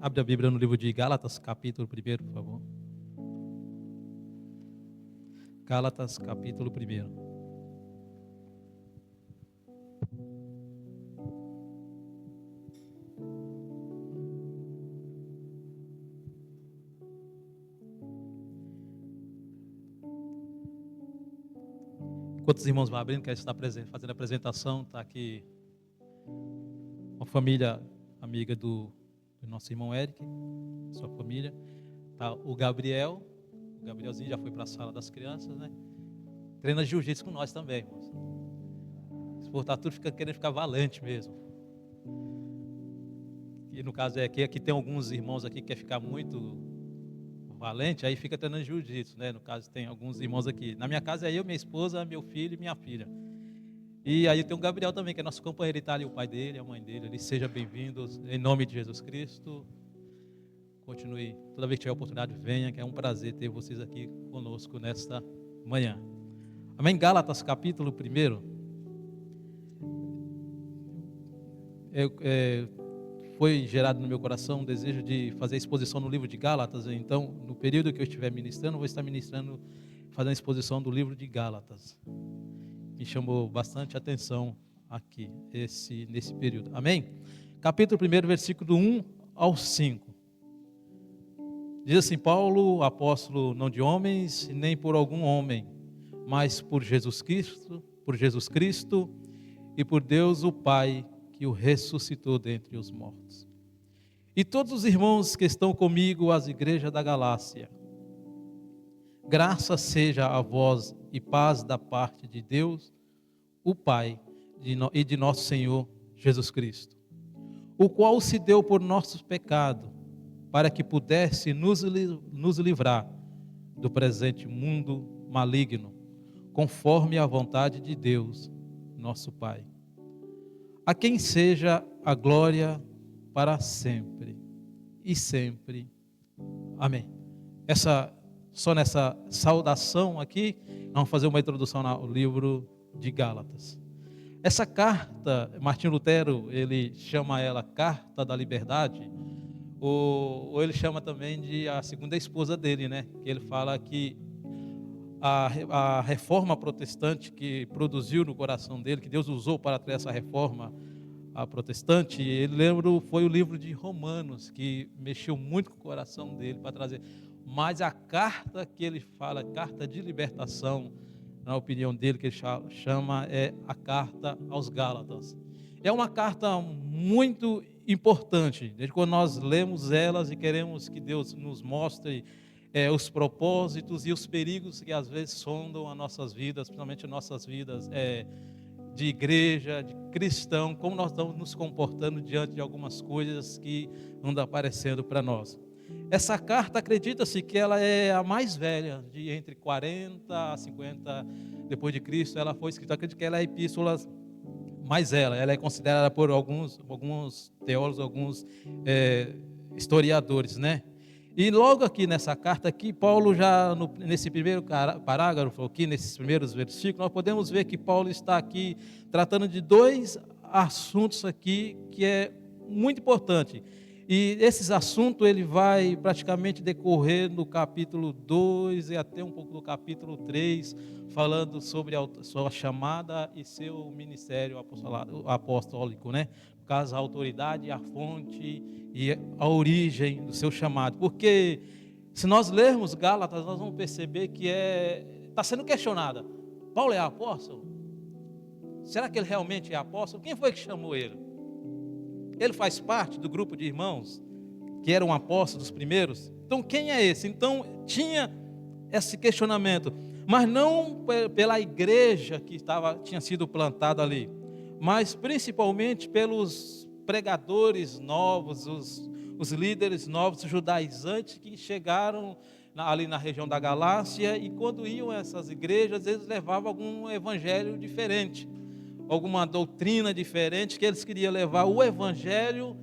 Abre a Bíblia no livro de Gálatas, capítulo 1, por favor. Gálatas, capítulo 1. Enquanto os irmãos vão abrindo, quero estar presente, fazendo a apresentação. Está aqui uma família amiga do nosso irmão Eric, sua família. Está o Gabriel. O Gabrielzinho já foi para a sala das crianças, né? Treina jiu-jitsu com nós também, irmãos. Esse povo tá tudo querendo ficar valente mesmo. E no caso é que aqui tem alguns irmãos aqui que quer ficar muito valente, aí fica treinando jiu-jitsu, né? No caso tem alguns irmãos aqui. Na minha casa é eu, minha esposa, meu filho e minha filha. E aí tem o Gabriel também, que é nosso companheiro, ele está ali, o pai dele, a mãe dele. Ele seja bem-vindos em nome de Jesus Cristo. Continue, toda vez que tiver oportunidade, venha, que é um prazer ter vocês aqui conosco nesta manhã. Amém? Gálatas, capítulo 1. Foi gerado no meu coração um desejo de fazer a exposição no livro de Gálatas. Então, no período que eu estiver ministrando, vou estar ministrando, fazendo a exposição do livro de Gálatas. Me chamou bastante atenção aqui, nesse período. Amém? Capítulo 1, versículo 1 ao 5. Diz assim: Paulo, apóstolo não de homens, nem por algum homem, mas por Jesus Cristo e por Deus o Pai, que o ressuscitou dentre os mortos. E todos os irmãos que estão comigo, as igrejas da Galácia, graça seja a vós e paz da parte de Deus, o Pai, e de nosso Senhor Jesus Cristo, o qual se deu por nossos pecados, para que pudesse nos livrar do presente mundo maligno, conforme a vontade de Deus, nosso Pai. A quem seja a glória para sempre e sempre. Amém. Só nessa saudação aqui, vamos fazer uma introdução ao livro de Gálatas. Essa carta, Martinho Lutero, ele chama ela Carta da Liberdade, ou ele chama também de a segunda esposa dele, né? Que ele fala que a reforma protestante que produziu no coração dele, que Deus usou para ter essa reforma protestante, ele foi o livro de Romanos, que mexeu muito com o coração dele para trazer. Mas a carta que ele fala, carta de libertação, na opinião dele, que ele chama, é a carta aos Gálatas. É uma carta muito importante, desde quando nós lemos elas e queremos que Deus nos mostre os propósitos e os perigos que às vezes sondam as nossas vidas, principalmente as nossas vidas de igreja, de cristão, como nós estamos nos comportando diante de algumas coisas que andam aparecendo para nós. Essa carta, acredita-se que ela é a mais velha, de entre 40 a 50 depois de Cristo, ela foi escrita. Acredito que ela é a epístola mais ela é considerada por alguns teólogos, alguns historiadores, né? E logo aqui nessa carta aqui, Paulo já nesse primeiro parágrafo aqui, nesses primeiros versículos, nós podemos ver que Paulo está aqui tratando de dois assuntos aqui que é muito importante. E esses assuntos ele vai praticamente decorrer no capítulo 2 e até um pouco do capítulo 3, falando sobre a sua chamada e seu ministério apostólico, né? No caso, a autoridade, a fonte e a origem do seu chamado. Porque se nós lermos Gálatas, nós vamos perceber que está sendo questionada. Paulo é apóstolo? Será que ele realmente é apóstolo? Quem foi que chamou ele? Ele faz parte do grupo de irmãos que eram apóstolos primeiros? Então quem é esse? Então tinha esse questionamento, mas não pela igreja que tinha sido plantada ali, mas principalmente pelos pregadores novos, os líderes novos, os judaizantes que chegaram ali na região da Galácia, e quando iam a essas igrejas, eles levavam algum evangelho diferente, alguma doutrina diferente, que eles queriam levar o evangelho,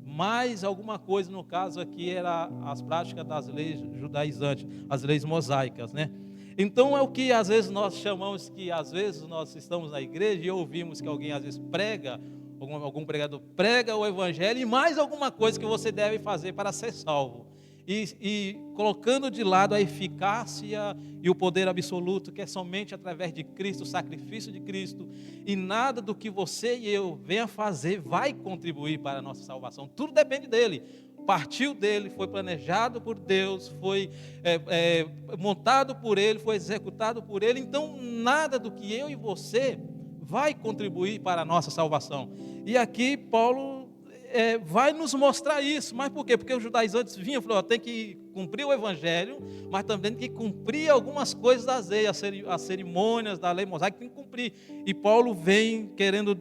mais alguma coisa, no caso aqui era as práticas das leis judaizantes, as leis mosaicas, né? Então é o que às vezes nós chamamos, que às vezes nós estamos na igreja e ouvimos que alguém às vezes prega, algum pregador prega o evangelho e mais alguma coisa que você deve fazer para ser salvo. E colocando de lado a eficácia e o poder absoluto, que é somente através de Cristo, o sacrifício de Cristo, e nada do que você e eu venha fazer vai contribuir para a nossa salvação, tudo depende dele, partiu dele, foi planejado por Deus, foi montado por ele, foi executado por ele, então nada do que eu e você vai contribuir para a nossa salvação. E aqui Paulo vai nos mostrar isso. Mas por quê? Porque os judaizantes vinham e falaram, tem que cumprir o evangelho, mas também tem que cumprir algumas coisas das leis, as cerimônias da lei mosaica, tem que cumprir. E Paulo vem querendo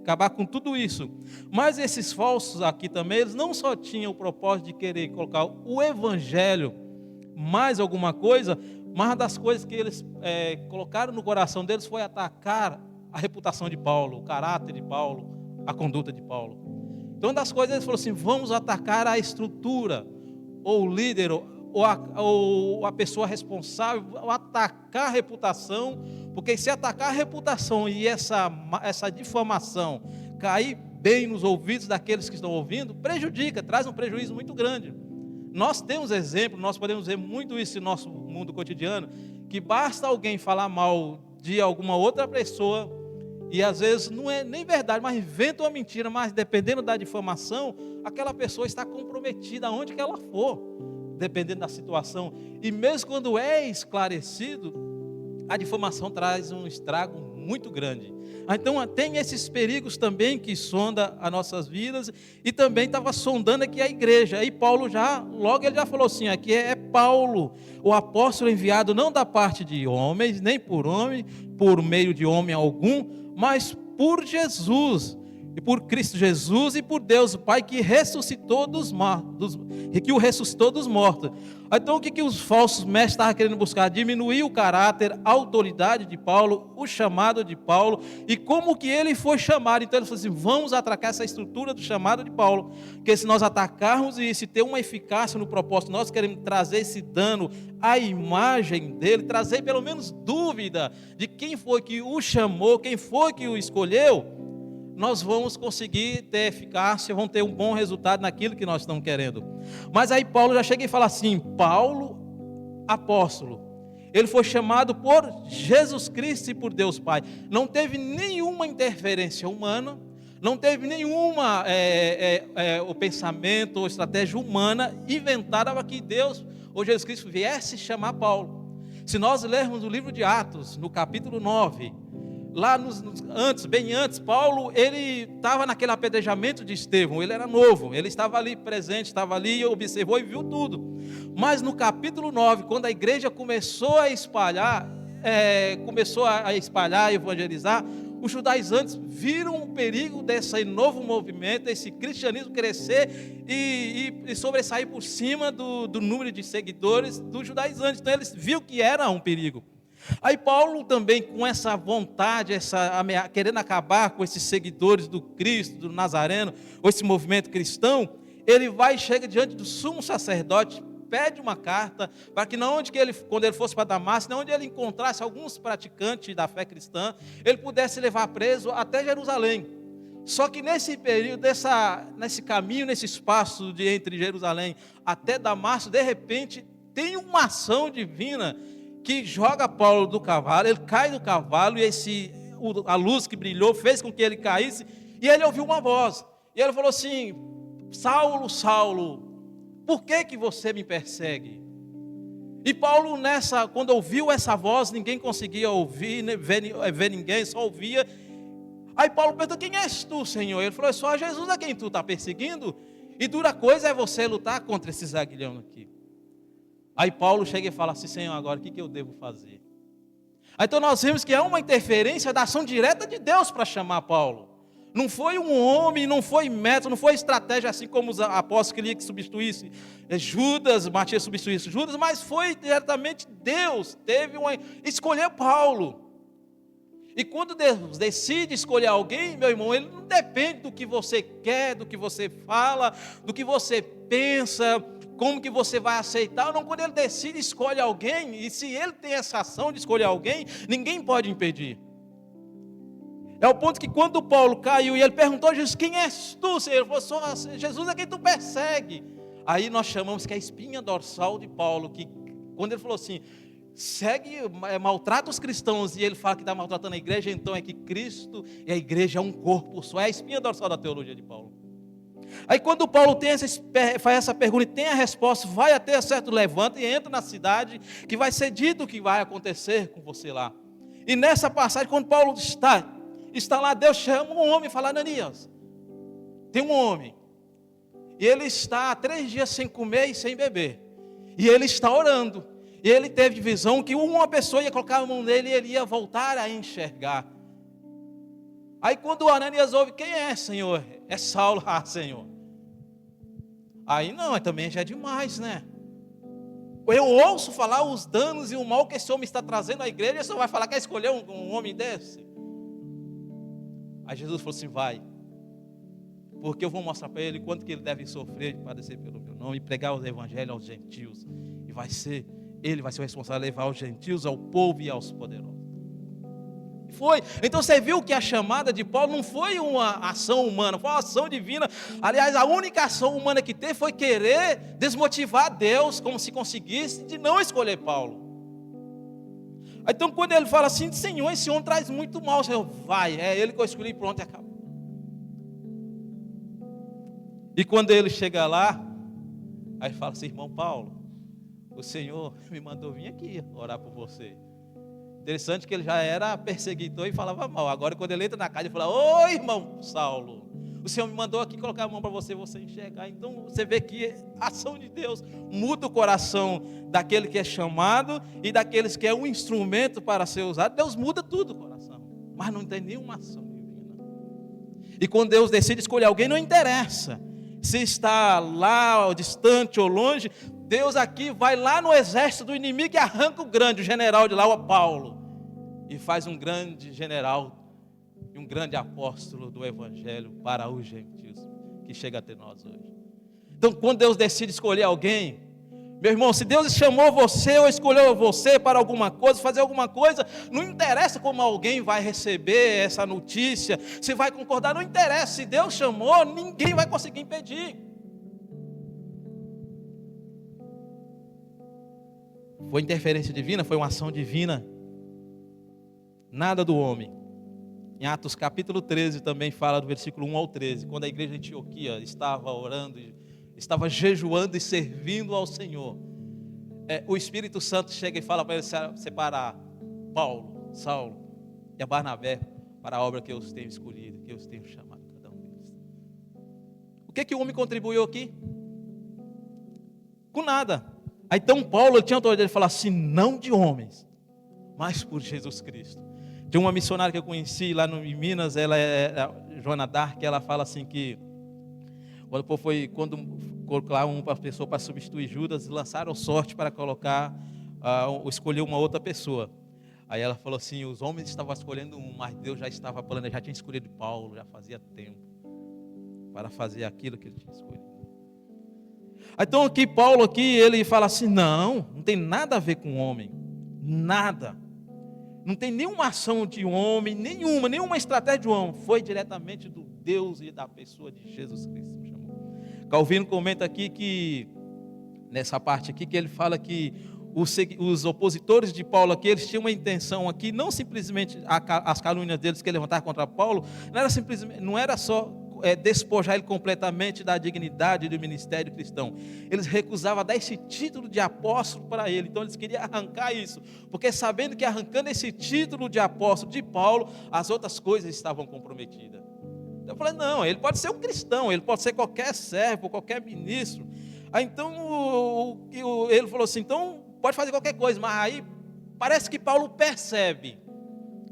acabar com tudo isso. Mas esses falsos aqui também, eles não só tinham o propósito de querer colocar o evangelho mais alguma coisa, mas uma das coisas que eles colocaram no coração deles foi atacar a reputação de Paulo, o caráter de Paulo, a conduta de Paulo. Então, uma das coisas, eles falaram assim, vamos atacar a estrutura, ou o líder, ou a pessoa responsável, ou atacar a reputação, porque se atacar a reputação e essa difamação cair bem nos ouvidos daqueles que estão ouvindo, prejudica, traz um prejuízo muito grande. Nós temos exemplo, nós podemos ver muito isso no nosso mundo cotidiano, que basta alguém falar mal de alguma outra pessoa, e às vezes não é nem verdade, mas inventa uma mentira, mas dependendo da difamação, aquela pessoa está comprometida aonde que ela for, dependendo da situação. E mesmo quando é esclarecido, a difamação traz um estrago muito grande. Então tem esses perigos também que sonda as nossas vidas, e também estava sondando aqui a igreja. Aí Paulo logo ele já falou assim, aqui é Paulo, o apóstolo enviado não da parte de homens, nem por homem, por meio de homem algum, mas por Jesus, e por Cristo Jesus e por Deus o Pai que ressuscitou dos mortos, que o ressuscitou dos mortos. Então o que os falsos mestres estavam querendo buscar? Diminuir o caráter, a autoridade de Paulo, o chamado de Paulo, e como que ele foi chamado. Então ele falou assim, vamos atacar essa estrutura do chamado de Paulo, porque se nós atacarmos e se ter uma eficácia no propósito, nós queremos trazer esse dano à imagem dele, trazer pelo menos dúvida de quem foi que o chamou, quem foi que o escolheu, nós vamos conseguir ter eficácia, vamos ter um bom resultado naquilo que nós estamos querendo. Mas aí Paulo já chega e fala assim, Paulo, apóstolo, ele foi chamado por Jesus Cristo e por Deus Pai. Não teve nenhuma interferência humana, não teve nenhuma o pensamento ou estratégia humana inventada para que Deus ou Jesus Cristo viesse chamar Paulo. Se nós lermos o livro de Atos, no capítulo 9, lá bem antes, Paulo, ele estava naquele apedrejamento de Estevão, ele era novo, ele estava ali presente, estava ali, observou e viu tudo. Mas no capítulo 9, quando a igreja começou a espalhar, e evangelizar, os judaizantes viram o perigo desse novo movimento, desse cristianismo crescer e sobressair por cima do número de seguidores dos judaizantes. Então eles viram que era um perigo. Aí Paulo também, com essa vontade, querendo acabar com esses seguidores do Cristo, do Nazareno, ou esse movimento cristão, ele chega diante do sumo sacerdote, pede uma carta, para que quando ele fosse para Damasco, onde ele encontrasse alguns praticantes da fé cristã, ele pudesse levar preso até Jerusalém. Só que nesse período, nesse caminho, nesse espaço entre Jerusalém até Damasco, de repente, tem uma ação divina, que joga Paulo do cavalo, ele cai do cavalo, e a luz que brilhou fez com que ele caísse, e ele ouviu uma voz, e ele falou assim, Saulo, Saulo, por que você me persegue? E Paulo quando ouviu essa voz, ninguém conseguia ouvir, ver ninguém, só ouvia. Aí Paulo perguntou, quem és tu, Senhor? Ele falou, só Jesus a quem tu está perseguindo, e dura coisa é você lutar contra esses aguilhões aqui. Aí Paulo chega e fala assim, Senhor, agora o que eu devo fazer? Então nós vemos que é uma interferência da ação direta de Deus para chamar Paulo. Não foi um homem, não foi método, não foi estratégia assim como os apóstolos queriam que substituísse Judas, Matias substituísse Judas, mas foi diretamente Deus, escolheu Paulo. E quando Deus decide escolher alguém, meu irmão, ele não depende do que você quer, do que você fala, do que você pensa, como que você vai aceitar. Não, quando ele decide escolher alguém, e se ele tem essa ação de escolher alguém, ninguém pode impedir. É o ponto que quando Paulo caiu e ele perguntou a Jesus: quem és tu, Senhor? Ele falou: Jesus é quem tu persegue. Aí nós chamamos que é a espinha dorsal de Paulo, que quando ele falou assim, maltrata os cristãos, e ele fala que está maltratando a igreja, então é que Cristo e a igreja é um corpo só. É a espinha dorsal da teologia de Paulo. Aí quando Paulo faz essa pergunta e tem a resposta, vai até certo, levanta e entra na cidade, que vai ser dito o que vai acontecer com você lá. E nessa passagem, quando Paulo está lá, Deus chama um homem e fala: Ananias, tem um homem, e ele está há 3 dias sem comer e sem beber, e ele está orando, e ele teve visão que uma pessoa ia colocar a mão nele e ele ia voltar a enxergar. Aí quando o Ananias ouve: quem é, Senhor? É Saulo. Ah, Senhor. Aí não, também já é demais, né? Eu ouço falar os danos e o mal que esse homem está trazendo à igreja, e você vai falar que quer escolher um homem desse? Aí Jesus falou assim: vai, porque eu vou mostrar para ele quanto que ele deve sofrer de padecer pelo meu nome e pregar o evangelho aos gentios. E ele vai ser o responsável de levar aos gentios, ao povo e aos poderosos. Foi. Então você viu que a chamada de Paulo não foi uma ação humana, foi uma ação divina. Aliás, a única ação humana que teve foi querer desmotivar Deus, como se conseguisse, de não escolher Paulo. Então quando ele fala assim: Senhor, esse homem traz muito mal, Senhor, vai, é ele que eu escolhi, pronto, e acabou. E quando ele chega lá, aí fala assim: irmão Paulo, o Senhor me mandou vir aqui orar por você. Interessante que ele já era perseguidor e falava mal. Agora quando ele entra na casa, ele fala: oi, irmão Saulo, o Senhor me mandou aqui colocar a mão para você enxergar. Então você vê que a ação de Deus muda o coração daquele que é chamado e daqueles que é um instrumento para ser usado. Deus muda tudo o coração, mas não tem nenhuma ação divina. E quando Deus decide escolher alguém, não interessa se está lá, distante ou longe. Deus aqui vai lá no exército do inimigo e arranca o general de lá, o Paulo, e faz um grande general e um grande apóstolo do evangelho para os gentios, que chega até nós hoje. Então quando Deus decide escolher alguém, meu irmão, se Deus chamou você ou escolheu você para alguma coisa, fazer alguma coisa, não interessa como alguém vai receber essa notícia, se vai concordar, não interessa. Se Deus chamou, ninguém vai conseguir impedir. Foi interferência divina, foi uma ação divina. Nada do homem. Em Atos capítulo 13 também fala do versículo 1 ao 13, quando a igreja de Antioquia estava orando, estava jejuando e servindo ao Senhor, o Espírito Santo chega e fala para ele separar Paulo, Saulo e a Barnabé para a obra que eu os tenho escolhido, que eu os tenho chamado, cada um deles. O que o homem contribuiu aqui? Com nada. Aí então Paulo tinha autoridade de falar assim: não de homens, mas por Jesus Cristo. Tem uma missionária que eu conheci lá em Minas, ela é Joana Dark, ela fala assim que quando colocar uma pessoa para substituir Judas, lançaram sorte para escolher uma outra pessoa. Aí ela falou assim: os homens estavam escolhendo um, mas Deus já estava planejando, já tinha escolhido Paulo, já fazia tempo, para fazer aquilo que ele tinha escolhido. Então aqui Paulo ele fala assim: não tem nada a ver com o homem, nada, não tem nenhuma ação de homem, nenhuma estratégia de homem, foi diretamente do Deus e da pessoa de Jesus Cristo. Calvino comenta aqui que, nessa parte aqui, que ele fala que os opositores de Paulo aqui, eles tinham uma intenção aqui, não simplesmente as calúnias deles que levantaram contra Paulo, não era só despojar ele completamente da dignidade do ministério cristão. Eles recusavam dar esse título de apóstolo para ele. Então eles queriam arrancar isso, porque sabendo que arrancando esse título de apóstolo de Paulo, as outras coisas estavam comprometidas. Então eu falei: não, ele pode ser um cristão, ele pode ser qualquer servo, qualquer ministro. Aí então ele falou assim: então pode fazer qualquer coisa. Mas aí parece que Paulo percebe: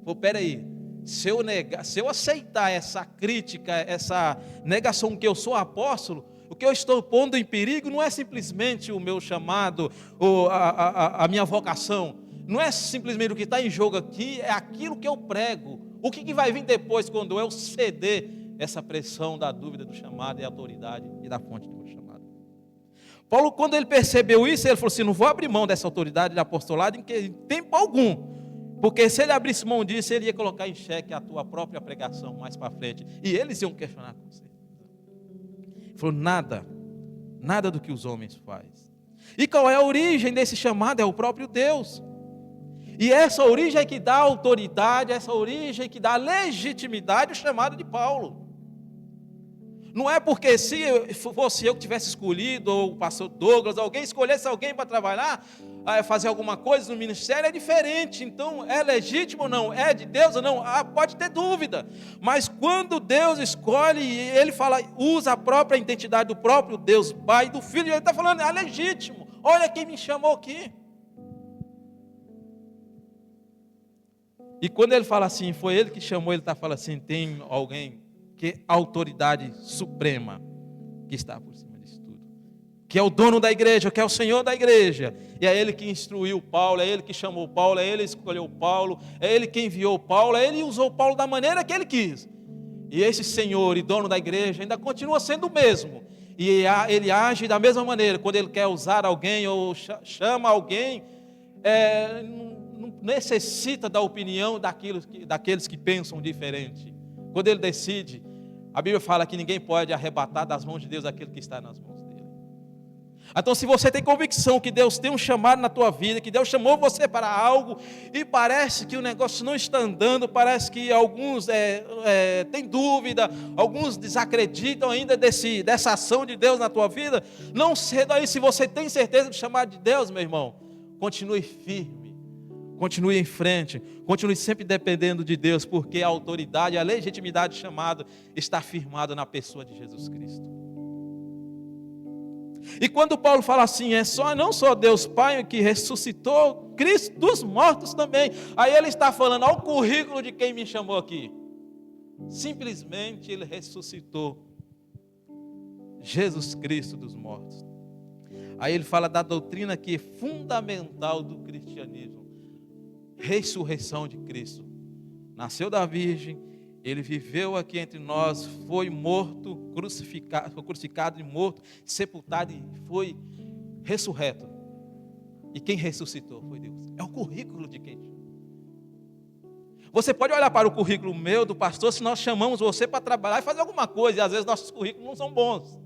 pô, peraí, se eu aceitar essa crítica, essa negação que eu sou apóstolo, o que eu estou pondo em perigo não é simplesmente o meu chamado, ou a minha vocação. Não é simplesmente o que está em jogo aqui, é aquilo que eu prego. O que vai vir depois quando eu ceder essa pressão da dúvida do chamado e autoridade e da fonte do meu chamado? Paulo, quando ele percebeu isso, ele falou assim: não vou abrir mão dessa autoridade de apostolado em tempo algum. Porque se ele abrisse mão disso, ele ia colocar em xeque a tua própria pregação mais para frente. E eles iam questionar com você. Ele falou: nada do que os homens fazem. E qual é a origem desse chamado? É o próprio Deus. E essa origem é que dá autoridade, essa origem é que dá legitimidade ao chamado de Paulo. Não é porque se fosse eu que tivesse escolhido, ou o pastor Douglas, alguém escolhesse alguém para trabalhar, fazer alguma coisa no ministério, é diferente. Então, é legítimo ou não? É de Deus ou não? Pode ter dúvida. Mas quando Deus escolhe, ele fala, usa a própria identidade do próprio Deus, Pai, do Filho, ele está falando, é legítimo. Olha quem me chamou aqui. E quando ele fala assim, foi ele que chamou, ele está falando assim, tem alguém que é a autoridade suprema que está por cima disso tudo, que é o dono da igreja, que é o Senhor da igreja, e é ele que instruiu Paulo, é ele que chamou Paulo, é ele que escolheu Paulo, é ele que enviou Paulo, é ele que usou Paulo da maneira que ele quis. E esse Senhor e dono da igreja ainda continua sendo o mesmo, e ele age da mesma maneira. Quando ele quer usar alguém ou chama alguém, não necessita da opinião daqueles que pensam diferente. Quando ele decide, a Bíblia fala que ninguém pode arrebatar das mãos de Deus aquilo que está nas mãos dele. Então, se você tem convicção que Deus tem um chamado na tua vida, que Deus chamou você para algo, e parece que o negócio não está andando, parece que alguns têm dúvida, alguns desacreditam ainda dessa ação de Deus na tua vida, não ceda aí. Se você tem certeza do chamado de Deus, meu irmão, continue firme. Continue em frente, continue sempre dependendo de Deus, porque a autoridade, a legitimidade do chamado está firmada na pessoa de Jesus Cristo. E quando Paulo fala assim, não só Deus Pai que ressuscitou Cristo dos mortos também, aí ele está falando ao currículo de quem me chamou aqui. Simplesmente ele ressuscitou Jesus Cristo dos mortos. Aí ele fala da doutrina que é fundamental do cristianismo. Ressurreição de Cristo. Nasceu da Virgem, ele viveu aqui entre nós, foi morto, crucificado e morto, sepultado e foi ressurreto. E quem ressuscitou foi Deus. É o currículo de quem? Você pode olhar para o currículo meu, do pastor, se nós chamamos você para trabalhar e fazer alguma coisa, e às vezes nossos currículos não são bons.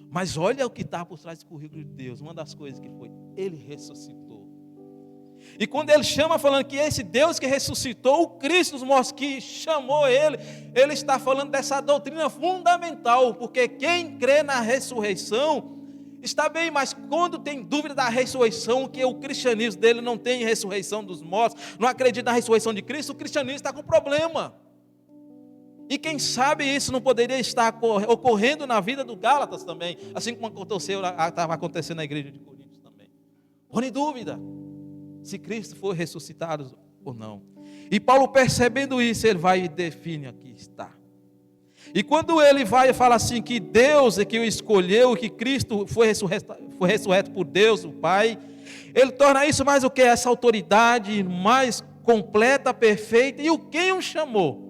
Mas olha o que está por trás do currículo de Deus. Uma das coisas que foi, ele ressuscitou. E quando ele chama falando que esse Deus que ressuscitou o Cristo dos mortos, que chamou ele está falando dessa doutrina fundamental, porque quem crê na ressurreição está bem, mas quando tem dúvida da ressurreição, que o cristianismo dele não tem ressurreição dos mortos, não acredita na ressurreição de Cristo, o cristianismo está com problema. E quem sabe isso não poderia estar ocorrendo na vida do Gálatas também, assim como estava acontecendo na igreja de Corinto também. Põe em dúvida se Cristo foi ressuscitado ou não. E Paulo, percebendo isso, ele vai e define: aqui está. E quando ele vai e fala assim, que Deus é que o escolheu, que Cristo foi ressurreto por Deus, o Pai, ele torna isso mais o que? Essa autoridade mais completa, perfeita, e quem o chamou?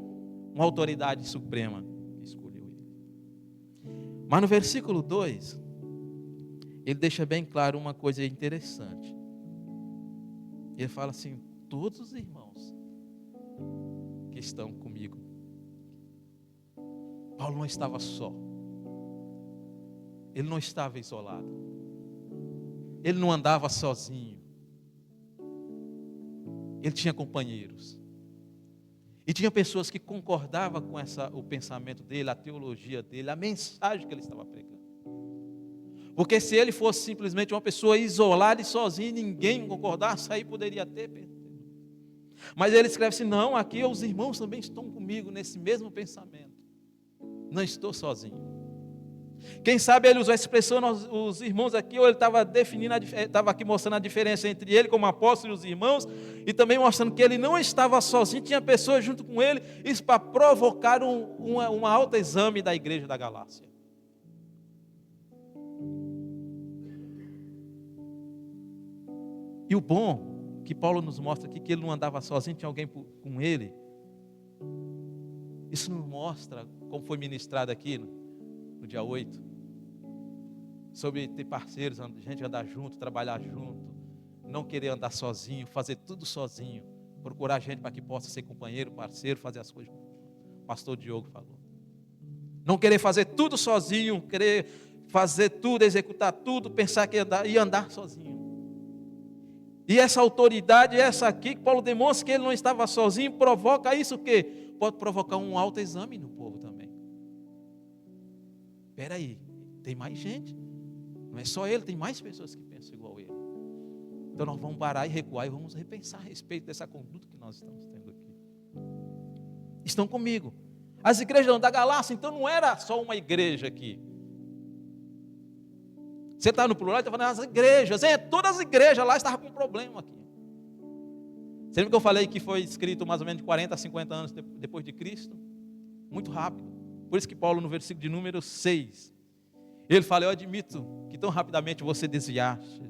Uma autoridade suprema que escolheu ele. Mas no versículo 2, ele deixa bem claro uma coisa interessante. Ele fala assim: todos os irmãos que estão comigo. Paulo não estava só. Ele não estava isolado. Ele não andava sozinho. Ele tinha companheiros. E tinha pessoas que concordavam com o pensamento dele, a teologia dele, a mensagem que ele estava pregando. Porque se ele fosse simplesmente uma pessoa isolada e sozinha, ninguém concordasse, aí poderia ter perdido. Mas ele escreve assim: não, aqui os irmãos também estão comigo nesse mesmo pensamento. Não estou sozinho. Quem sabe ele usou a expressão os irmãos aqui, ou ele estava estava aqui mostrando a diferença entre ele como apóstolo e os irmãos, e também mostrando que ele não estava sozinho, tinha pessoas junto com ele, isso para provocar um autoexame da igreja da Galácia. E o bom que Paulo nos mostra aqui, que ele não andava sozinho, tinha alguém com ele. Isso nos mostra, como foi ministrado aqui no dia 8, sobre ter parceiros, gente andar junto, trabalhar junto, não querer andar sozinho, fazer tudo sozinho, procurar gente para que possa ser companheiro, parceiro, fazer as coisas como o pastor Diogo falou. Não querer fazer tudo sozinho, querer fazer tudo, executar tudo, pensar que ia andar sozinho. E essa autoridade, essa aqui, que Paulo demonstra que ele não estava sozinho, provoca isso o quê? Pode provocar um autoexame no povo também. Espera aí, tem mais gente. Não é só ele, tem mais pessoas que pensam igual ele. Então nós vamos parar e recuar e vamos repensar a respeito dessa conduta que nós estamos tendo aqui. Estão comigo? As igrejas da Galácia, então não era só uma igreja aqui. Você está no plural e está falando as igrejas. Todas as igrejas lá estavam com um problema aqui. Você lembra que eu falei que foi escrito mais ou menos de 40 a 50 anos depois de Cristo? Muito rápido. Por isso que Paulo, no versículo de número 6, ele fala: eu admito que tão rapidamente você desviaste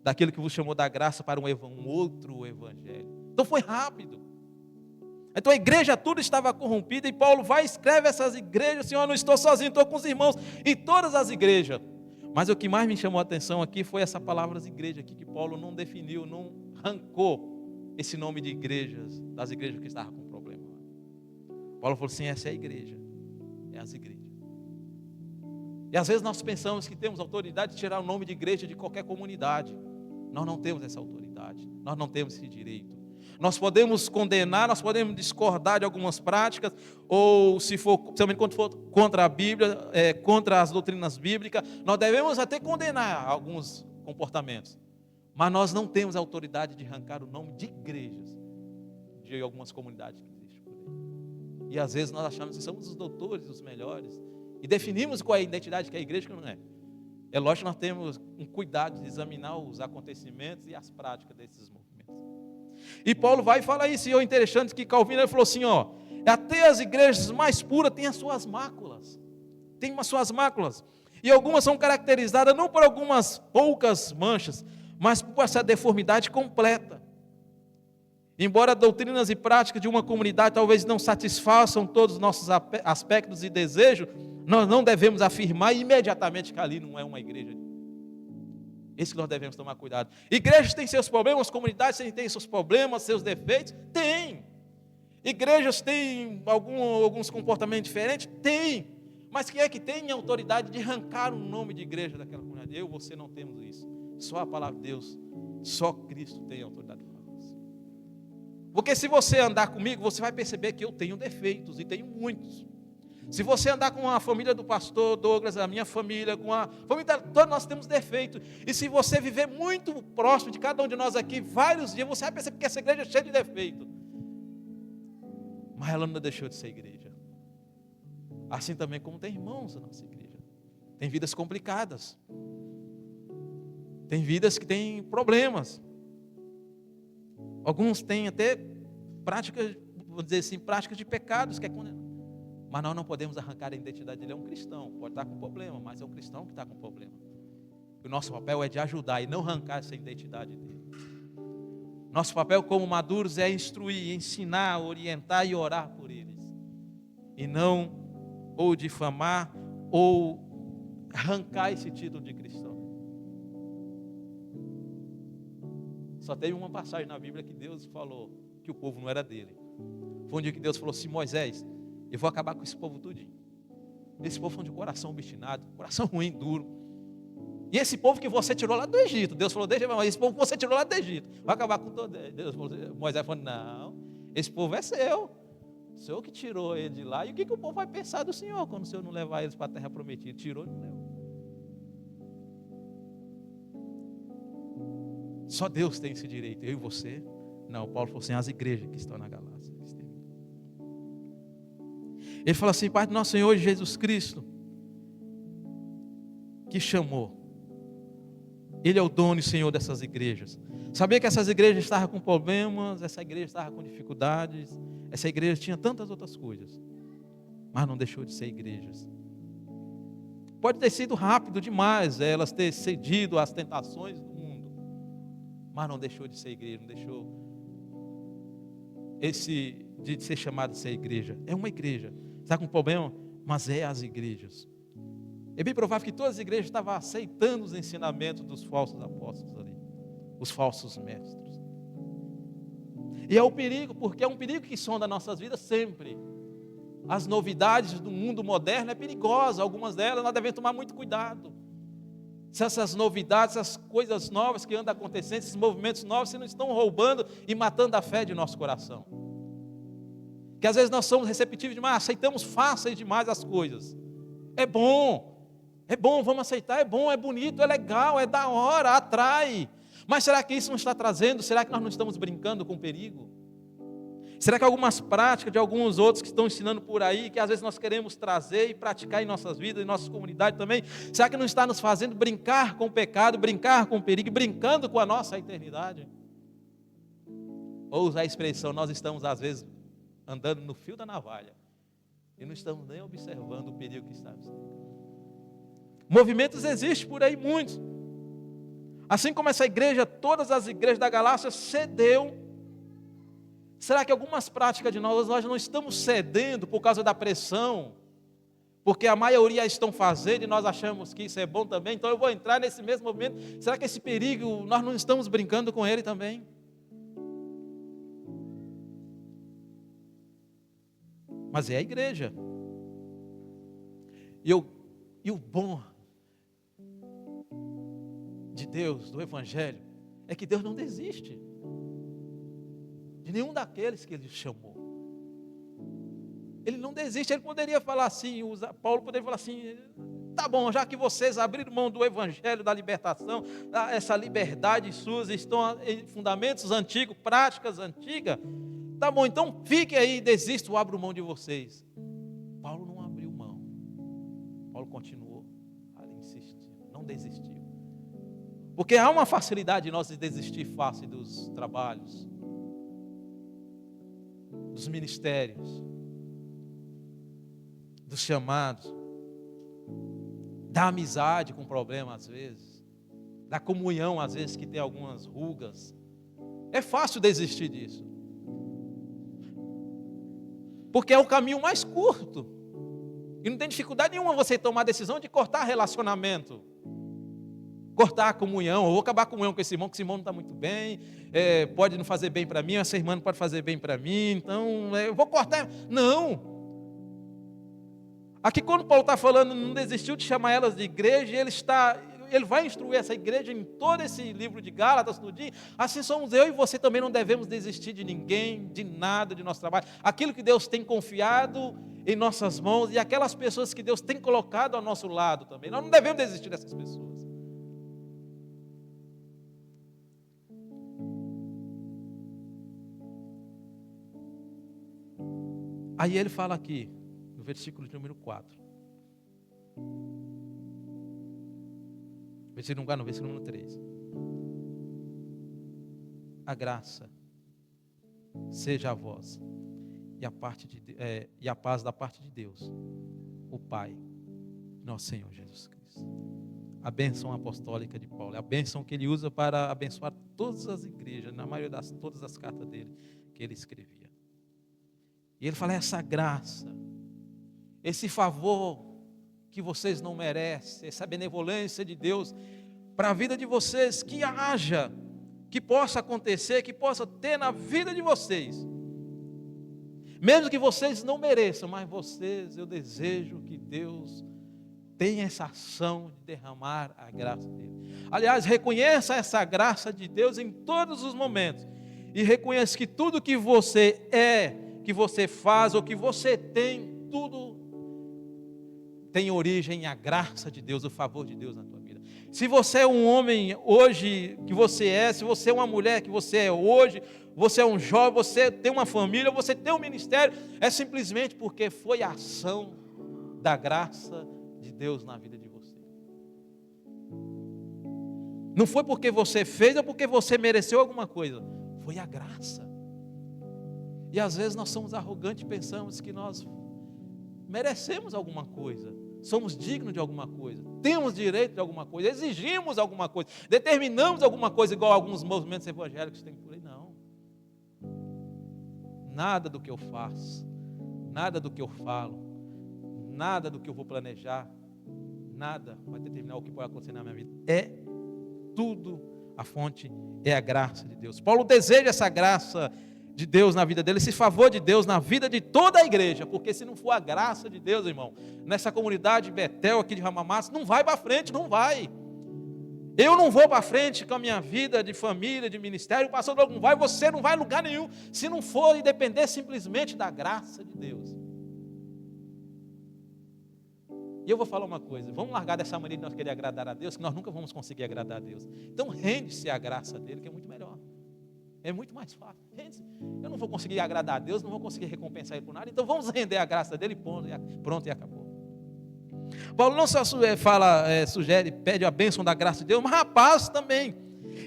daquilo que vos chamou da graça para um outro evangelho. Então foi rápido. Então a igreja toda estava corrompida, e Paulo vai e escreve essas igrejas: Senhor, eu não estou sozinho, estou com os irmãos, e todas as igrejas. Mas o que mais me chamou a atenção aqui foi essa palavra das igrejas aqui, que Paulo não definiu, não arrancou esse nome de igrejas, das igrejas que estavam com problema. Paulo falou assim: essa é a igreja, é as igrejas. E às vezes nós pensamos que temos autoridade de tirar o nome de igreja de qualquer comunidade. Nós não temos essa autoridade, nós não temos esse direito. Nós podemos condenar, nós podemos discordar de algumas práticas, ou se for, principalmente quando for contra a Bíblia, contra as doutrinas bíblicas, nós devemos até condenar alguns comportamentos. Mas nós não temos a autoridade de arrancar o nome de igrejas de algumas comunidades que existem por aí. E às vezes nós achamos que somos os doutores, os melhores, e definimos qual é a identidade que é a igreja, que não é. É lógico que nós temos um cuidado de examinar os acontecimentos e as práticas desses movimentos. E Paulo vai e fala isso, e é interessante que Calvino ele falou assim, até as igrejas mais puras têm as suas máculas, e algumas são caracterizadas não por algumas poucas manchas, mas por essa deformidade completa. Embora doutrinas e práticas de uma comunidade talvez não satisfaçam todos os nossos aspectos e desejos, nós não devemos afirmar imediatamente que ali não é uma igreja. Esse que nós devemos tomar cuidado. Igrejas têm seus problemas, comunidades têm seus problemas, seus defeitos? Tem. Igrejas têm alguns comportamentos diferentes? Tem. Mas quem é que tem a autoridade de arrancar o nome de igreja daquela comunidade? Eu e você não temos isso. Só a palavra de Deus, só Cristo tem a autoridade de falar isso. Porque se você andar comigo, você vai perceber que eu tenho defeitos, e tenho muitos. Se você andar com a família do pastor Douglas, a minha família, com a família, todos nós temos defeitos. E se você viver muito próximo de cada um de nós aqui, vários dias, você vai perceber que essa igreja é cheia de defeitos. Mas ela não deixou de ser igreja. Assim também como tem irmãos na nossa igreja. Tem vidas complicadas. Tem vidas que têm problemas. Alguns têm até práticas, vamos dizer assim, práticas de pecados que é condenado. Mas nós não podemos arrancar a identidade dele. É um cristão, pode estar com problema, mas é um cristão que está com problema. O nosso papel é de ajudar e não arrancar essa identidade dele. Nosso papel como maduros é instruir, ensinar, orientar e orar por eles. E não ou difamar ou arrancar esse título de cristão. Só tem uma passagem na Bíblia que Deus falou que o povo não era dele. Foi um dia que Deus falou assim: Moisés, eu vou acabar com esse povo tudinho. Esse povo foi de coração obstinado, coração ruim, duro. E esse povo que você tirou lá do Egito, Deus falou: deixa eu ver, esse povo que você tirou lá do Egito, vai acabar com todo. Moisés falou: não, esse povo é seu. O Senhor que tirou ele de lá. E o que o povo vai pensar do Senhor quando o Senhor não levar eles para a terra prometida? Tirou e não levou. Só Deus tem esse direito, eu e você. Não, Paulo falou assim: as igrejas que estão na Galácia. Ele fala assim: Pai do nosso Senhor Jesus Cristo, que chamou, Ele é o dono e Senhor dessas igrejas. Sabia que essas igrejas estavam com problemas, essa igreja estava com dificuldades, essa igreja tinha tantas outras coisas, mas não deixou de ser igrejas. Pode ter sido rápido demais elas ter cedido às tentações do mundo, mas não deixou de ser igreja, não deixou de ser chamado de ser igreja. É uma igreja. Está com problema? Mas é as igrejas. É bem provável que todas as igrejas estavam aceitando os ensinamentos dos falsos apóstolos ali, os falsos mestres. E é o perigo, porque é um perigo que sonda nossas vidas sempre. As novidades do mundo moderno é perigosa, algumas delas nós devemos tomar muito cuidado. Se essas novidades, essas coisas novas que andam acontecendo, esses movimentos novos, se não estão roubando e matando a fé de nosso coração. Que às vezes nós somos receptivos demais, aceitamos fáceis demais as coisas. É bom, vamos aceitar, é bom, é bonito, é legal, é da hora, atrai. Mas será que isso não está trazendo? Será que nós não estamos brincando com perigo? Será que algumas práticas de alguns outros que estão ensinando por aí, que às vezes nós queremos trazer e praticar em nossas vidas, em nossas comunidades também, será que não está nos fazendo brincar com o pecado, brincar com o perigo, brincando com a nossa eternidade? Ou usar a expressão, nós estamos às vezes andando no fio da navalha e não estamos nem observando o perigo que está. Movimentos existem por aí muitos. Assim como essa igreja, todas as igrejas da Galácia cedeu. Será que algumas práticas de nós não estamos cedendo por causa da pressão? Porque a maioria estão fazendo e nós achamos que isso é bom também, então eu vou entrar nesse mesmo movimento. Será que esse perigo, nós não estamos brincando com ele também? Mas é a igreja. E o bom de Deus, do Evangelho, é que Deus não desiste de nenhum daqueles que Ele chamou. Ele não desiste. Ele poderia falar assim, Paulo poderia falar assim, tá bom, já que vocês abriram mão do Evangelho, da libertação, essa liberdade sua, estão em fundamentos antigos, práticas antigas, tá bom, então fique aí, desisto, abro mão de vocês. Paulo não abriu mão. Paulo continuou ali insistindo, não desistiu. Porque há uma facilidade de nós desistir fácil dos trabalhos, dos ministérios, dos chamados, da amizade com problema às vezes, da comunhão às vezes que tem algumas rugas. É fácil desistir disso, porque é o caminho mais curto, e não tem dificuldade nenhuma você tomar a decisão de cortar relacionamento, cortar a comunhão. Eu vou acabar a comunhão com esse irmão, que esse irmão não está muito bem, pode não fazer bem para mim, essa irmã não pode fazer bem para mim, então eu vou cortar. Não. Aqui quando Paulo está falando, não desistiu de chamar elas de igreja, ele vai instruir essa igreja em todo esse livro de Gálatas, tudinho. Assim somos eu e você também, não devemos desistir de ninguém, de nada, de nosso trabalho. Aquilo que Deus tem confiado em nossas mãos e aquelas pessoas que Deus tem colocado ao nosso lado também. Nós não devemos desistir dessas pessoas. Aí ele fala aqui, no versículo de número 4. Versículo número 3. A graça seja a vós e a paz da parte de Deus, o Pai, nosso Senhor Jesus Cristo. A bênção apostólica de Paulo, a bênção que ele usa para abençoar todas as igrejas, na maioria todas as cartas dele que ele escrevia. E ele fala, essa graça, esse favor que vocês não merecem, essa benevolência de Deus para a vida de vocês, que haja, que possa acontecer, que possa ter na vida de vocês. Mesmo que vocês não mereçam, mas vocês, eu desejo que Deus tenha essa ação de derramar a graça dele. Aliás, reconheça essa graça de Deus em todos os momentos. E reconheça que tudo que você é, que você faz ou que você tem, tudo tem origem à graça de Deus, o favor de Deus na tua vida. Se você é um homem hoje que você é, se você é uma mulher que você é hoje, você é um jovem, você tem uma família, você tem um ministério, é simplesmente porque foi a ação da graça de Deus na vida de você. Não foi porque você fez ou porque você mereceu alguma coisa, foi a graça. E às vezes nós somos arrogantes e pensamos que nós merecemos alguma coisa. somos dignos de alguma coisa, temos direito de alguma coisa, exigimos alguma coisa, determinamos alguma coisa, igual alguns movimentos evangélicos têm por aí. Não. Nada do que eu faço, nada do que eu falo, nada do que eu vou planejar, nada vai determinar o que pode acontecer na minha vida. É tudo, a fonte é a graça de Deus. Paulo deseja essa graça de Deus na vida dele, esse favor de Deus na vida de toda a igreja, porque se não for a graça de Deus, irmão, nessa comunidade Betel aqui de Ramamassa, não vai para frente, não vai. Eu não vou para frente com a minha vida de família, de ministério, o pastor não vai, você não vai a lugar nenhum, se não for e depender simplesmente da graça de Deus. E eu vou falar uma coisa, vamos largar dessa maneira de nós querer agradar a Deus, que nós nunca vamos conseguir agradar a Deus. Então rende-se à graça dele, que é muito melhor. É muito mais fácil. Eu não vou conseguir agradar a Deus, não vou conseguir recompensar Ele por nada, então vamos render a graça dele e pronto, e acabou. Paulo não só sugere, pede a bênção da graça de Deus, mas a paz também.